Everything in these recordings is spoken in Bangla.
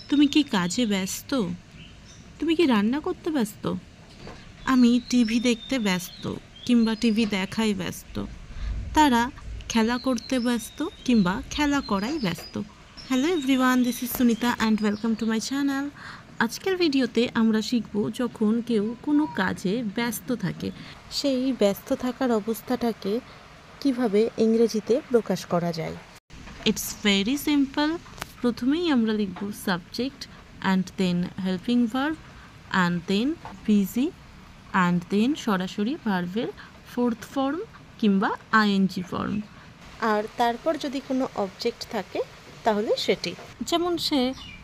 তুমি কি কাজে ব্যস্ত? তুমি কি রান্না করতে ব্যস্ত? আমি টিভি দেখতে ব্যস্ত কিংবা টিভি দেখাই ব্যস্ত। তারা খেলা করতে ব্যস্ত কিংবা খেলা করাই ব্যস্ত। Hello everyone, this is Sunita and welcome to my channel. আজকের ভিডিওতে আমরা শিখব যখন কেউ কোনো কাজে ব্যস্ত থাকে, সেই ব্যস্ত থাকার অবস্থাটাকে কিভাবে ইংরেজিতে প্রকাশ করা যায়। It's very simple. প্রথমেই আমরা লিখব subject and then helping verb and then busy and then সরাসরি ভার্বের ফোর্থ ফর্ম কিংবা আইএনজি ফর্ম। আর তারপর যদি কোনো অবজেক্ট থাকে তাহলে সেটি, যেমন সে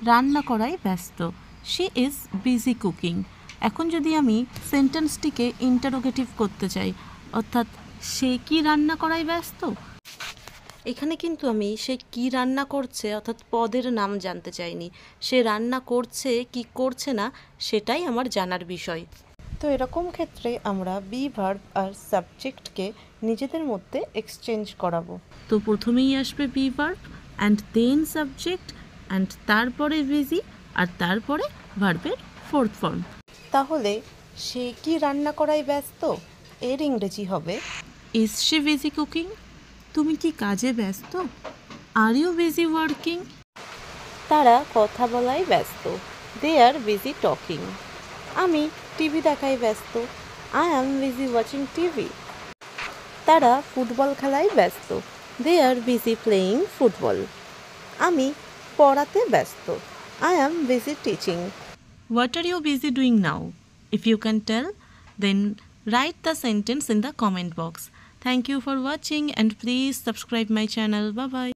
রান্না করায় ব্যস্ত, শি ইজ বিজি কুকিং। এখন যদি আমি সেন্টেন্সটিকে ইন্টারোগেটিভ করতে চাই, অর্থাৎ সে কি রান্না করায় ব্যস্ত, এখানে কিন্তু আমি সে কি রান্না করছে অর্থাৎ পদের নাম জানতে চাইনি। সে রান্না করছে কি করছে না সেটাই আমার জানার বিষয়। তো এরকম ক্ষেত্রে আমরা বি ভার্ব আর সাবজেক্টকে নিজেদের মধ্যে এক্সচেঞ্জ করাবো। তো প্রথমেই আসবে be verb and then subject and তারপরে বিজি আর তারপরে ভার্বের ফোর্থ ফর্ম। তাহলে সে কি রান্না করায় ব্যস্ত এর ইংরেজি হবে ইজ শি বিজি কুকিং। তুমি কি কাজে ব্যস্ত? Are you busy working? তারা কথা বলায় ব্যস্ত, দে আর বিজি টকিং। আমি টিভি দেখায় ব্যস্ত, I am busy watching TV. তারা ফুটবল খেলায় ব্যস্ত, they are busy playing football. আমি পড়াতে ব্যস্ত, I am busy teaching. What are you busy doing now? If you can tell, then write the sentence in the comment box. Thank you for watching and please subscribe my channel. Bye bye.